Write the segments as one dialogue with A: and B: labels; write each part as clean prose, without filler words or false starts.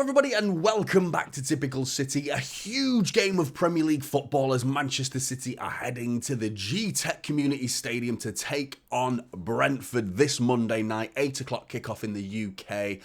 A: everybody, and welcome back to Typical City. A huge game of Premier League football as Manchester City are heading to the G-Tech Community Stadium to take on Brentford this Monday night, 8 o'clock kickoff in the UK.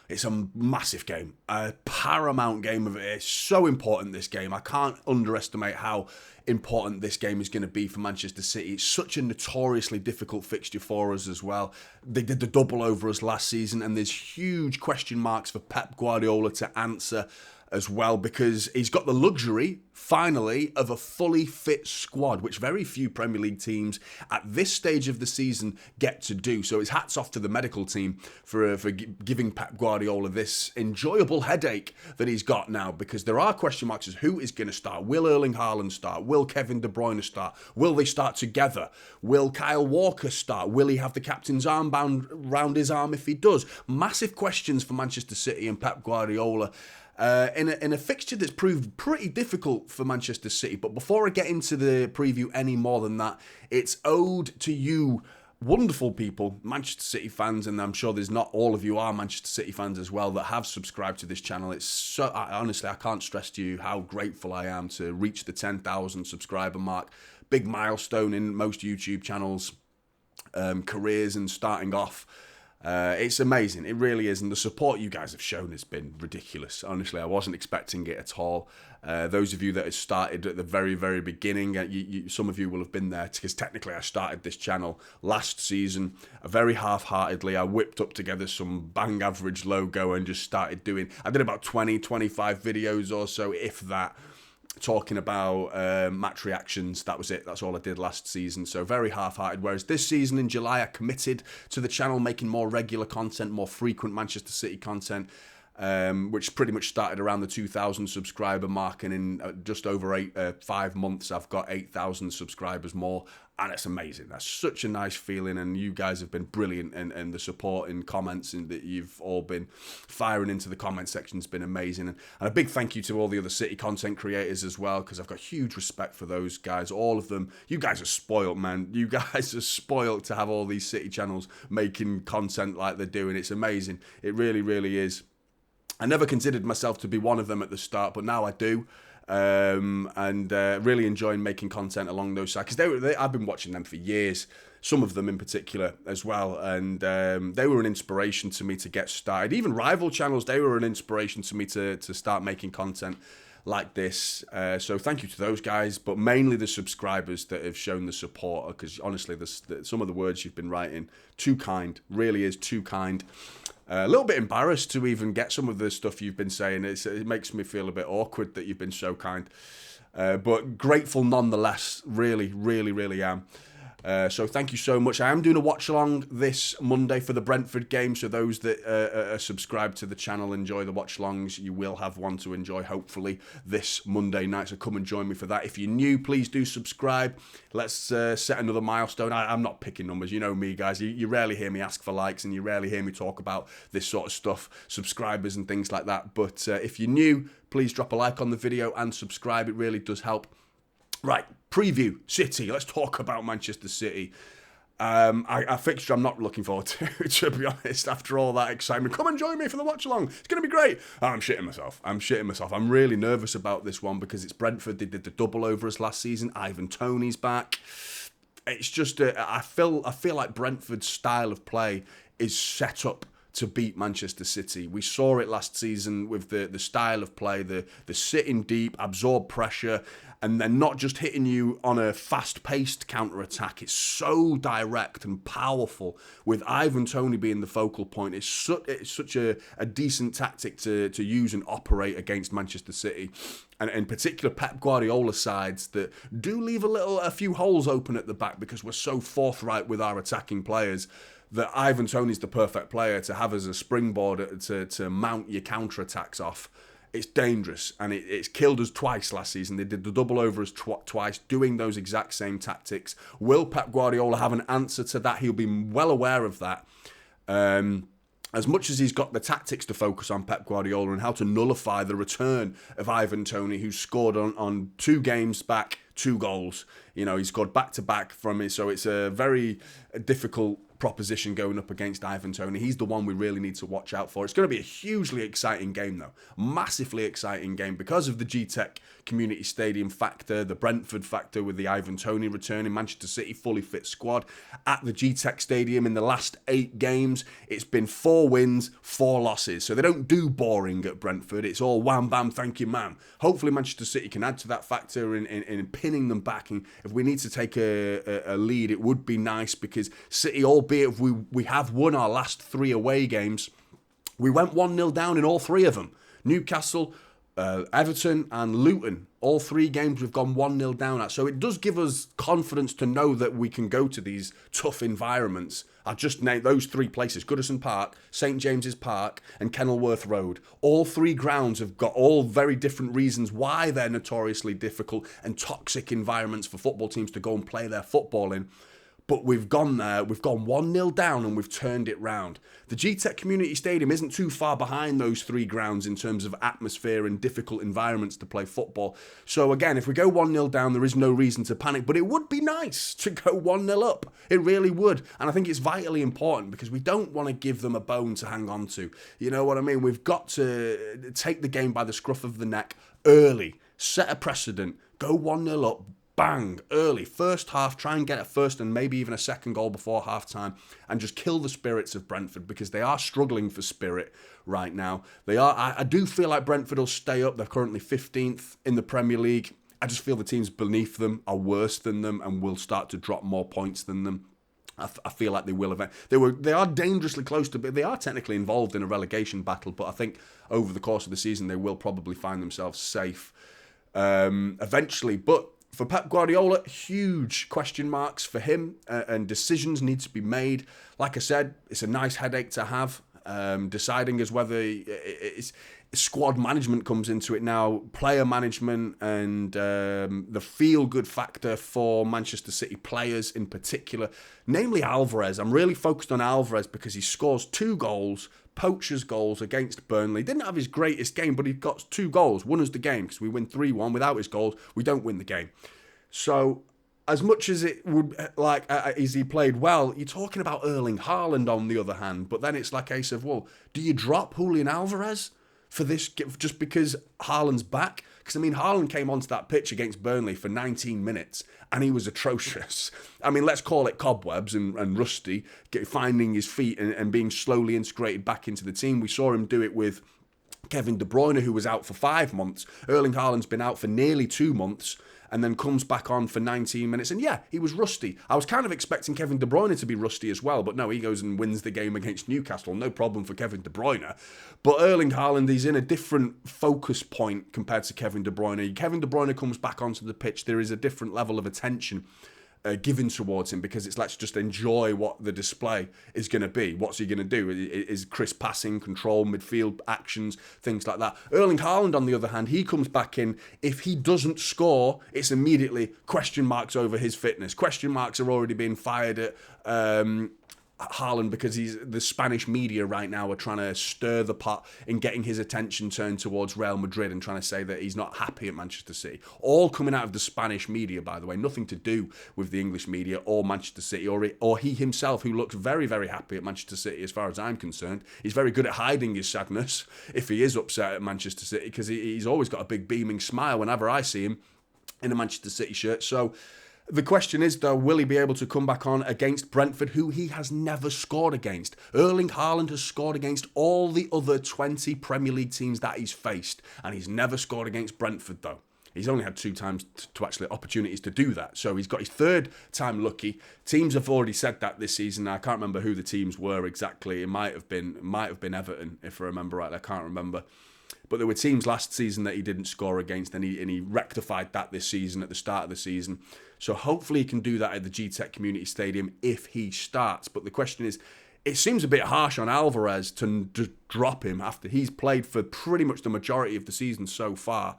A: It's a massive game, a paramount game of it. It's so important, this game. I can't underestimate how important this game is going to be for Manchester City. It's such a notoriously difficult fixture for us as well. They did the double over us last season, and there's huge question marks for Pep Guardiola to answer as well, because he's got the luxury, finally, of a fully fit squad, which very few Premier League teams at this stage of the season get to do. So it's hats off to the medical team for giving Pep Guardiola this enjoyable headache that he's got now, because there are question marks as who is going to start. Will Erling Haaland start? Will Kevin De Bruyne start? Will they start together? Will Kyle Walker start? Will he have the captain's armband round his arm if he does? Massive questions for Manchester City and Pep Guardiola. In a fixture that's proved pretty difficult for Manchester City. But before I get into the preview any more than that, it's owed to you, wonderful people, Manchester City fans, and I'm sure there's not all of you are Manchester City fans as well that have subscribed to this channel. It's so, honestly, I can't stress to you how grateful I am to reach the 10,000 subscriber mark. Big milestone in most YouTube channels' careers and starting off. It's amazing, it really is, and the support you guys have shown has been ridiculous. Honestly, I wasn't expecting it at all. Those of you that have started at the very, very beginning, some of you will have been there, because technically I started this channel last season, very half-heartedly. I whipped up together some bang average logo and just started doing, I did about 20, 25 videos or so, if that, talking about match reactions. That was it. That's all I did last season. So very half-hearted. Whereas this season in July, I committed to the channel, making more regular content, more frequent Manchester City content, which pretty much started around the 2,000 subscriber mark. And in just over 5 months, I've got 8,000 subscribers more. And it's amazing. That's such a nice feeling, and you guys have been brilliant, and the support in comments and that you've all been firing into the comment section has been amazing. And a big thank you to all the other City content creators as well, because I've got huge respect for those guys, all of them. You guys are spoiled, man. You guys are spoiled to have all these City channels making content like they're doing. It's amazing. It really, really is. I never considered myself to be one of them at the start, but now I do. Really enjoying making content along those sides, because I've been watching them for years, some of them in particular as well, and they were an inspiration to me to get started. Even rival channels, they were an inspiration to me to start making content like this. So thank you to those guys, but mainly the subscribers that have shown the support, because honestly, some of the words you've been writing, too kind, really is too kind. A little bit embarrassed to even get some of the stuff you've been saying. It makes me feel a bit awkward that you've been so kind. But grateful nonetheless. Really, really, really am. So thank you so much. I am doing a watch along this Monday for the Brentford game. So those that are subscribed to the channel, enjoy the watch alongs. You will have one to enjoy hopefully this Monday night. So come and join me for that. If you're new, please do subscribe. Let's set another milestone. I'm not picking numbers. You know me, guys. You rarely hear me ask for likes, and you rarely hear me talk about this sort of stuff, subscribers and things like that. But if you're new, please drop a like on the video and subscribe. It really does help. Right, preview, City. Let's talk about Manchester City. A fixture I'm not looking forward to be honest, after all that excitement. Come and join me for the watch-along. It's going to be great. Oh, I'm shitting myself. I'm really nervous about this one, because it's Brentford. They did the double over us last season. Ivan Toney's back. It's just, I feel like Brentford's style of play is set up to beat Manchester City. We saw it last season with the style of play, the sitting deep, absorb pressure, and then not just hitting you on a fast-paced counter-attack. It's so direct and powerful, with Ivan Toney being the focal point. It's such a decent tactic to use and operate against Manchester City. And in particular, Pep Guardiola sides that do leave a few holes open at the back, because we're so forthright with our attacking players, that Ivan Toney's the perfect player to have as a springboard to mount your counter-attacks off. It's dangerous, and it's killed us twice last season. They did the double over us twice, doing those exact same tactics. Will Pep Guardiola have an answer to that? He'll be well aware of that. As much as he's got the tactics to focus on, Pep Guardiola, and how to nullify the return of Ivan Toney, who scored on 2 games back, 2 goals. You know, he scored back-to-back from it, so it's a very difficult proposition going up against Ivan Toney. He's the one we really need to watch out for. It's going to be a hugely exciting game, though. Massively exciting game because of the G-Tech Community Stadium factor, the Brentford factor with the Ivan Toney returning, Manchester City fully fit squad. At the G-Tech Stadium in the last 8 games, it's been 4 wins, 4 losses. So they don't do boring at Brentford. It's all wham, bam, thank you, ma'am. Hopefully Manchester City can add to that factor in pinning them back. And if we need to take a lead, it would be nice because City, albeit we have won our last 3 away games, we went 1-0 down in all 3 of them. Newcastle, Everton and Luton, all 3 games we've gone 1-0 down at. So it does give us confidence to know that we can go to these tough environments. I'll just name those 3 places: Goodison Park, St James's Park and Kenilworth Road. All 3 grounds have got all very different reasons why they're notoriously difficult and toxic environments for football teams to go and play their football in. But we've gone there, we've gone 1-0 down and we've turned it round. The G-Tech Community Stadium isn't too far behind those 3 grounds in terms of atmosphere and difficult environments to play football. So again, if we go 1-0 down, there is no reason to panic, but it would be nice to go 1-0 up. It really would. And I think it's vitally important because we don't want to give them a bone to hang on to. You know what I mean? We've got to take the game by the scruff of the neck early, set a precedent, go 1-0 up, bang, early, first half, try and get a first and maybe even a second goal before half-time and just kill the spirits of Brentford because they are struggling for spirit right now. I do feel like Brentford will stay up. They're currently 15th in the Premier League. I just feel the teams beneath them are worse than them and will start to drop more points than them. I feel like they will eventually. They are dangerously close to, but they are technically involved in a relegation battle. But I think over the course of the season, they will probably find themselves safe eventually. But for Pep Guardiola, huge question marks for him and decisions need to be made. Like I said, it's a nice headache to have. Deciding as whether it's squad management comes into it now, player management and the feel-good factor for Manchester City players in particular, namely Alvarez. I'm really focused on Alvarez because he scores 2 goals, poacher's goals against Burnley. Didn't have his greatest game, but he got 2 goals, won us the game because we win 3-1. Without his goals, we don't win the game. So as much as it would, as he played well, you're talking about Erling Haaland on the other hand, but then it's like a case of, well, do you drop Julian Alvarez for this just because Haaland's back? Because, I mean, Haaland came onto that pitch against Burnley for 19 minutes and he was atrocious. I mean, let's call it cobwebs and rusty, finding his feet and being slowly integrated back into the team. We saw him do it with Kevin De Bruyne, who was out for 5 months. Erling Haaland's been out for nearly 2 months and then comes back on for 19 minutes. And yeah, he was rusty. I was kind of expecting Kevin De Bruyne to be rusty as well, but no, he goes and wins the game against Newcastle. No problem for Kevin De Bruyne. But Erling Haaland, he's in a different focus point compared to Kevin De Bruyne. Kevin De Bruyne comes back onto the pitch. There is a different level of attention given towards him because it's let's just enjoy what the display is going to be. What's he going to do? Is crisp passing, control, midfield actions, things like that. Erling Haaland, on the other hand, he comes back in. If he doesn't score, it's immediately question marks over his fitness. Question marks are already being fired at Haaland because the Spanish media right now are trying to stir the pot in getting his attention turned towards Real Madrid and trying to say that he's not happy at Manchester City. All coming out of the Spanish media, by the way, nothing to do with the English media or Manchester City or he himself, who looks very, very happy at Manchester City as far as I'm concerned. He's very good at hiding his sadness if he is upset at Manchester City because he's always got a big beaming smile whenever I see him in a Manchester City shirt. So the question is, though, will he be able to come back on against Brentford, who he has never scored against? Erling Haaland has scored against all the other 20 Premier League teams that he's faced, and he's never scored against Brentford, though. He's only had 2 times to actually opportunities to do that. So he's got his 3rd time lucky. Teams have already said that this season. I can't remember who the teams were exactly. It might have been Everton, if I remember right. I can't remember. But there were teams last season that he didn't score against, and he rectified that this season at the start of the season. So hopefully he can do that at the G-Tech Community Stadium if he starts. But the question is, it seems a bit harsh on Alvarez to drop him after he's played for pretty much the majority of the season so far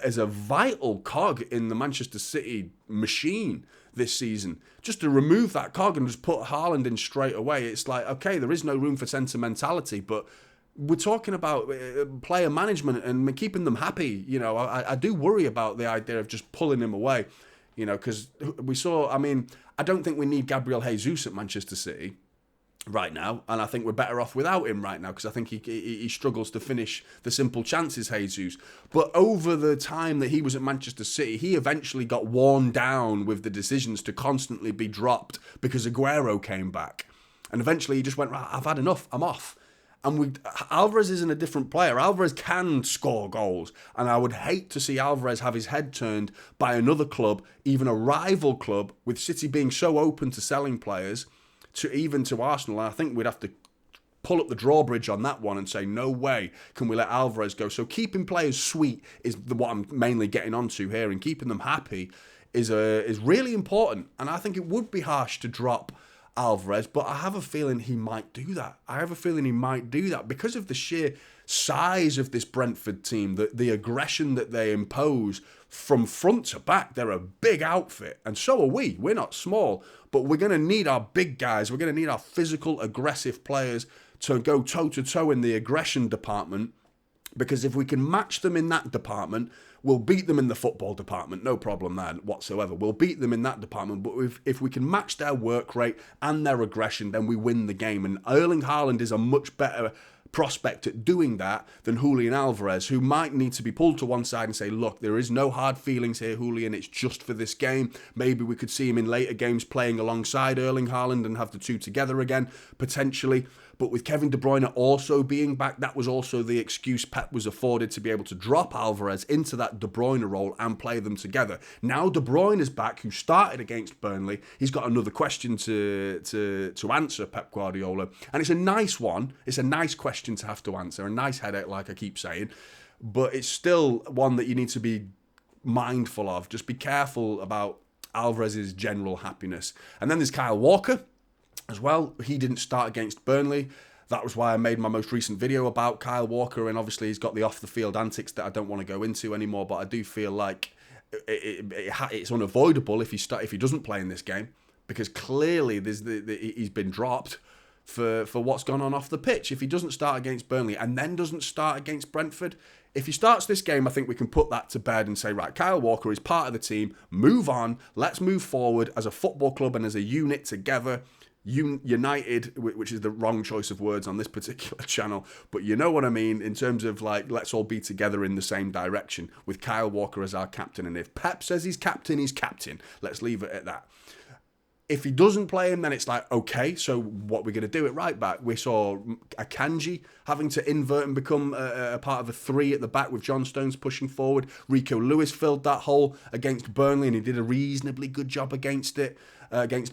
A: as a vital cog in the Manchester City machine this season. Just to remove that cog and just put Haaland in straight away, it's like, okay, there is no room for sentimentality, but we're talking about player management and keeping them happy. You know, I do worry about the idea of just pulling him away, you know, because we saw, I mean, I don't think we need Gabriel Jesus at Manchester City. right now, and I think we're better off without him right now because I think he struggles to finish the simple chances, Jesus. But over the time that he was at Manchester City, he eventually got worn down with the decisions to constantly be dropped because Aguero came back. And eventually he just went, right, I've had enough, I'm off. And Alvarez isn't a different player. Alvarez can score goals. And I would hate to see Alvarez have his head turned by another club, even a rival club, with City being so open to selling players, to Arsenal. And I think we'd have to pull up the drawbridge on that one and say, no way can we let Alvarez go. So keeping players sweet is what I'm mainly getting onto here, and keeping them happy is really important. And I think it would be harsh to drop Alvarez, but I have a feeling he might do that. Because of the sheer size of this Brentford team, the aggression that they impose from front to back. They're a big outfit, and so are we. We're not small, but we're going to need our big guys. We're going to need our physical, aggressive players to go toe-to-toe in the aggression department, because if we can match them in that department, we'll beat them in the football department. No problem there whatsoever. We'll beat them in that department, but if we can match their work rate and their aggression, then we win the game. And Erling Haaland is a much better prospect at doing that than Julian Alvarez, who might need to be pulled to one side and say, look, there is no hard feelings here, Julian, it's just for this game. Maybe we could see him in later games playing alongside Erling Haaland and have the two together again, potentially. But with Kevin De Bruyne also being back, that was also the excuse Pep was afforded to be able to drop Alvarez into that De Bruyne role and play them together. Now De Bruyne is back, who started against Burnley. He's got another question to answer, Pep Guardiola. And it's a nice one. It's a nice question to have to answer. A nice headache, like I keep saying. But it's still one that you need to be mindful of. Just be careful about Alvarez's general happiness. And then there's Kyle Walker as well. He didn't start against Burnley. That was why I made my most recent video about Kyle Walker, and obviously he's got the off-the-field antics that I don't want to go into anymore, but I do feel like it's unavoidable if he doesn't play in this game, because clearly he's been dropped for what's gone on off the pitch. If he doesn't start against Burnley and then doesn't start against Brentford, if he starts this game, I think we can put that to bed and say, right, Kyle Walker is part of the team, move on, let's move forward as a football club and as a unit together. United, which is the wrong choice of words on this particular channel, but you know what I mean, in terms of like, let's all be together in the same direction with Kyle Walker as our captain. And if Pep says he's captain, he's captain. Let's leave it at that. If he doesn't play him, then it's like, okay, so what we're going to do at right back? We saw Akanji having to invert and become a part of a three at the back with John Stones pushing forward. Rico Lewis filled that hole against Burnley, and he did a reasonably good job against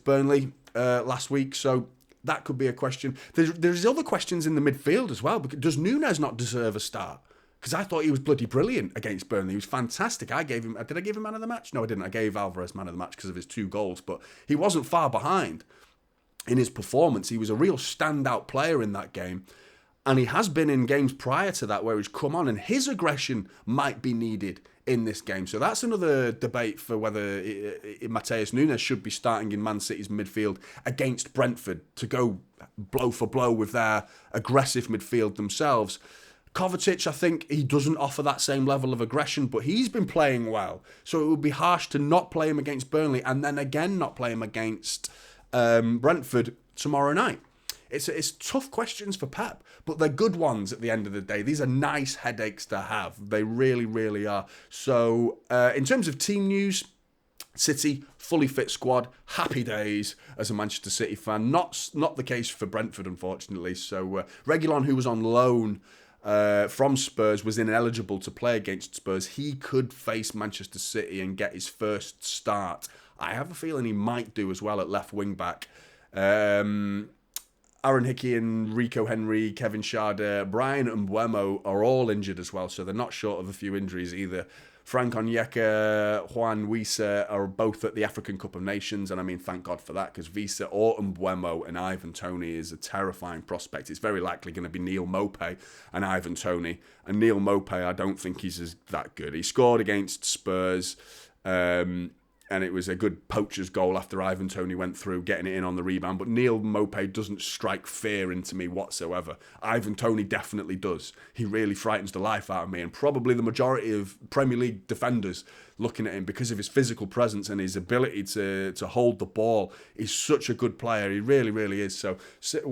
A: Burnley last week. So that could be a question. There's other questions in the midfield as well. Does Nunes not deserve a start? Because I thought he was bloody brilliant against Burnley. He was fantastic. Did I give him man of the match? No, I didn't. I gave Alvarez man of the match because of his 2 goals. But he wasn't far behind in his performance. He was a real standout player in that game. And he has been in games prior to that where he's come on, and his aggression might be needed in this game. So that's another debate for whether Matheus Nunes should be starting in Man City's midfield against Brentford to go blow for blow with their aggressive midfield themselves. Kovacic, I think he doesn't offer that same level of aggression, but he's been playing well. So it would be harsh to not play him against Burnley and then again not play him against Brentford tomorrow night. It's tough questions for Pep, but they're good ones at the end of the day. These are nice headaches to have. They really, really are. So in terms of team news, City, fully fit squad, happy days as a Manchester City fan. Not the case for Brentford, unfortunately. So Reguilon, who was on loan from Spurs, was ineligible to play against Spurs. He could face Manchester City and get his first start. I have a feeling he might do as well at left wing back. Aaron Hickey and Rico Henry, Kevin Schade, Brian Mbeumo are all injured as well, so they're not short of a few injuries either. Frank Onyeka, Juan Wissa are both at the African Cup of Nations, and I mean, thank God for that, because Wissa or Mbeumo and Ivan Toney is a terrifying prospect. It's very likely going to be Neal Maupay and Ivan Toney, and Neal Maupay, I don't think he's that good. He scored against Spurs, and it was a good poacher's goal after Ivan Toney went through, getting it in on the rebound. But Neal Maupay doesn't strike fear into me whatsoever. Ivan Toney definitely does. He really frightens the life out of me, and probably the majority of Premier League defenders looking at him because of his physical presence and his ability to hold the ball. He's such a good player. He really, really is. So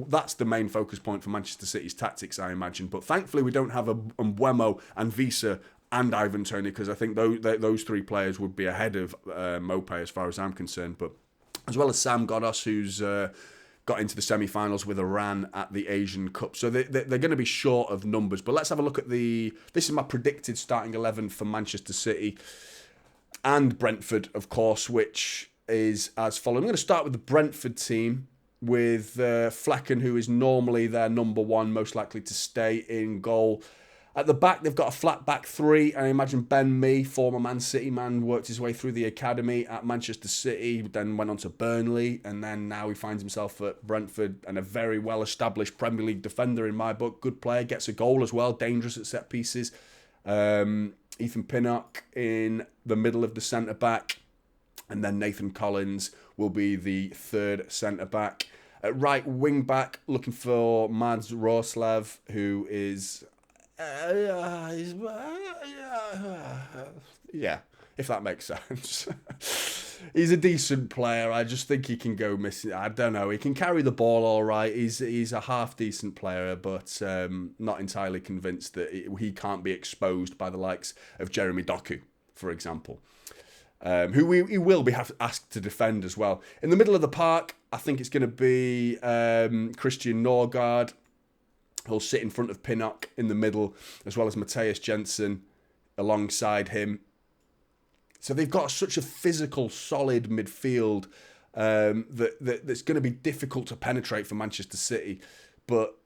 A: that's the main focus point for Manchester City's tactics, I imagine. But thankfully, we don't have a Mbeumo and Visa and Ivan Toney, because I think those three players would be ahead of Maupay as far as I'm concerned. But as well as Sam Ghoddos, who's got into the semi-finals with Iran at the Asian Cup. So they're going to be short of numbers. But let's have a look at this is my predicted starting 11 for Manchester City and Brentford, of course, which is as follows. I'm going to start with the Brentford team with Flecken, who is normally their number one, most likely to stay in goal. At the back, they've got a flat back three. I imagine Ben Mee, former Man City man, worked his way through the academy at Manchester City, then went on to Burnley, and then now he finds himself at Brentford, and a very well-established Premier League defender in my book. Good player, gets a goal as well, dangerous at set pieces. Ethan Pinnock in the middle of the centre-back, and then Nathan Collins will be the third centre-back. At right wing-back, looking for Mads Roerslev, who is... yeah, if that makes sense. He's a decent player. I just think he can go missing. I don't know. He can carry the ball all right. He's a half decent player, but not entirely convinced that he can't be exposed by the likes of Jeremy Doku, for example, who he will be asked to defend as well. In the middle of the park, I think it's going to be Christian Norgard. He'll sit in front of Pinnock in the middle, as well as Matthias Jensen alongside him. So they've got such a physical, solid midfield that's going to be difficult to penetrate for Manchester City. But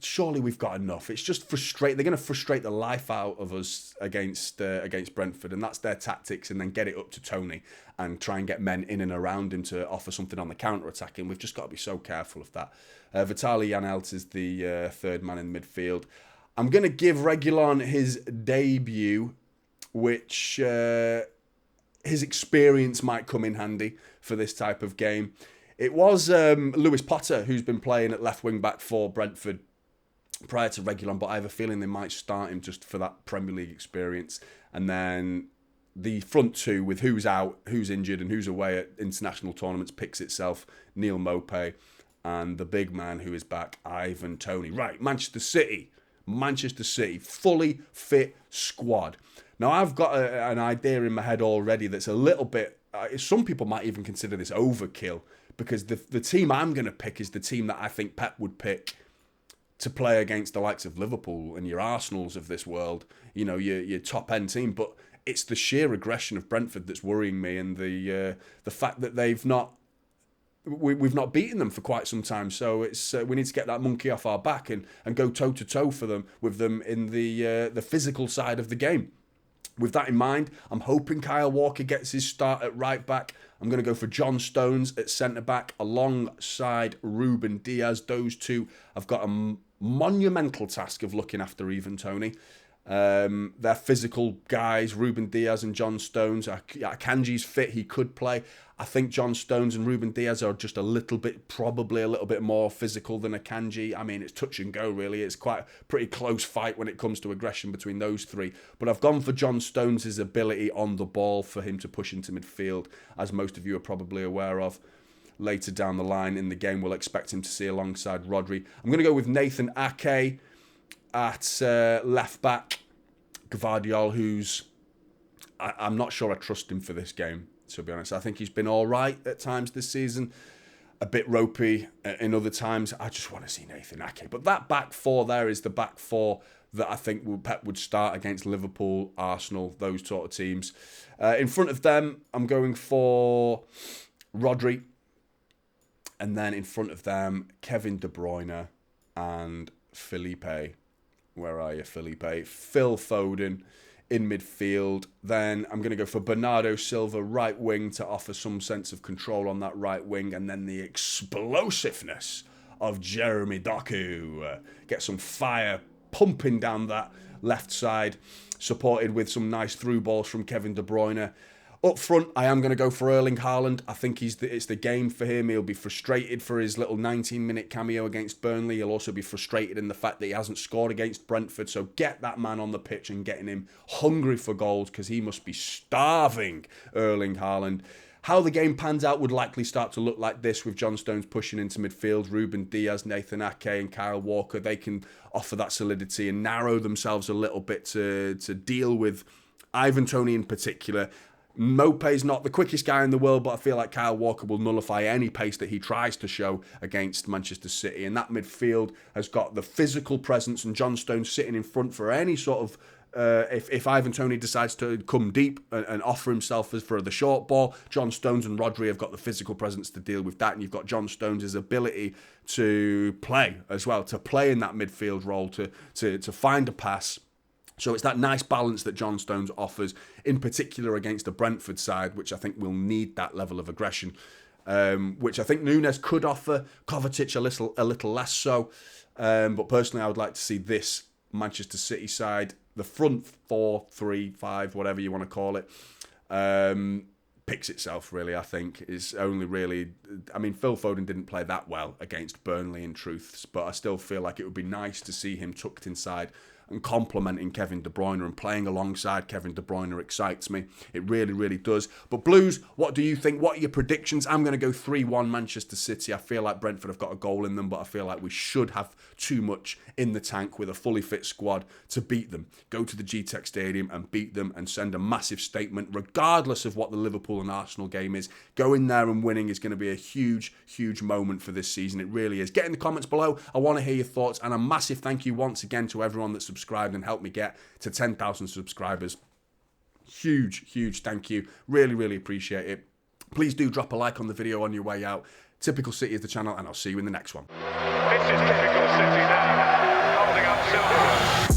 A: surely we've got enough. It's just frustrate. They're going to frustrate the life out of us against Brentford, and that's their tactics. And then get it up to Toney and try and get men in and around him to offer something on the counter-attack. And we've just got to be so careful of that. Vitaly Janelt is the third man in midfield. I'm going to give Reguilon his debut, which his experience might come in handy for this type of game. It was Lewis Potter who's been playing at left wing back for Brentford prior to Reguilon, but I have a feeling they might start him just for that Premier League experience. And then the front two, with who's out, who's injured, and who's away at international tournaments, picks itself. Neal Maupay and the big man who is back, Ivan Toney. Right, Manchester City, fully fit squad. Now, I've got an idea in my head already that's a little bit... some people might even consider this overkill, because the team I'm going to pick is the team that I think Pep would pick to play against the likes of Liverpool and your Arsenals of this world, you know, your top-end team. But it's the sheer aggression of Brentford that's worrying me, and the fact that we've not beaten them for quite some time. So it's we need to get that monkey off our back and go toe-to-toe with them in the physical side of the game. With that in mind, I'm hoping Kyle Walker gets his start at right back. I'm going to go for John Stones at centre back alongside Ruben Diaz. Those two have got a monumental task of looking after Ivan Toney. They're physical guys, Ruben Diaz and John Stones. Akanji's fit, he could play. I think John Stones and Ruben Diaz are just probably a little bit more physical than Akanji. I mean, it's touch and go, really. It's quite a pretty close fight when it comes to aggression between those three. But I've gone for John Stones' ability on the ball for him to push into midfield, as most of you are probably aware of. Later down the line in the game, we'll expect him to see alongside Rodri. I'm going to go with Nathan Ake at left back. Guardiola, who's... I'm not sure I trust him for this game, to be honest. I think he's been all right at times this season, a bit ropey in other times. I just want to see Nathan Ake. But that back four there is the back four that I think Pep would start against Liverpool, Arsenal, those sort of teams. In front of them, I'm going for Rodri. And then in front of them, Kevin De Bruyne and Felipe. Where are you, Felipe? Phil Foden in midfield. Then I'm going to go for Bernardo Silva, right wing, to offer some sense of control on that right wing. And then the explosiveness of Jeremy Doku. Get some fire pumping down that left side, supported with some nice through balls from Kevin De Bruyne. Up front, I am going to go for Erling Haaland. I think it's the game for him. He'll be frustrated for his little 19-minute cameo against Burnley. He'll also be frustrated in the fact that he hasn't scored against Brentford. So get that man on the pitch and getting him hungry for goals, because he must be starving, Erling Haaland. How the game pans out would likely start to look like this, with John Stones pushing into midfield. Ruben Diaz, Nathan Ake and Kyle Walker, they can offer that solidity and narrow themselves a little bit to deal with Ivan Toney in particular. Mope's not the quickest guy in the world, but I feel like Kyle Walker will nullify any pace that he tries to show against Manchester City. And that midfield has got the physical presence, and John Stones sitting in front for any sort of if Ivan Toney decides to come deep and offer himself for the short ball, John Stones and Rodri have got the physical presence to deal with that. And you've got John Stones' ability to play as well, to play in that midfield role, to find a pass. So it's that nice balance that John Stones offers, in particular against the Brentford side, which I think will need that level of aggression, which I think Núñez could offer, Kovacic a little less so. But personally, I would like to see this Manchester City side, the front 4-3-5, whatever you want to call it, picks itself, really. I think is only really, I mean, Phil Foden didn't play that well against Burnley in truth, but I still feel like it would be nice to see him tucked inside and complementing Kevin De Bruyne, and playing alongside Kevin De Bruyne excites me. It really, really does. But Blues, what do you think? What are your predictions? I'm going to go 3-1 Manchester City. I feel like Brentford have got a goal in them, but I feel like we should have too much in the tank with a fully fit squad to beat them. Go to the G-Tech Stadium and beat them and send a massive statement, regardless of what the Liverpool and Arsenal game is. Going there and winning is going to be a huge, huge moment for this season. It really is. Get in the comments below. I want to hear your thoughts, and a massive thank you once again to everyone that's subscribed and helped me get to 10,000 subscribers. Huge, huge thank you. Really, really appreciate it. Please do drop a like on the video on your way out. Typical City is the channel, and I'll see you in the next one.
B: This is Typical City now, holding up silver.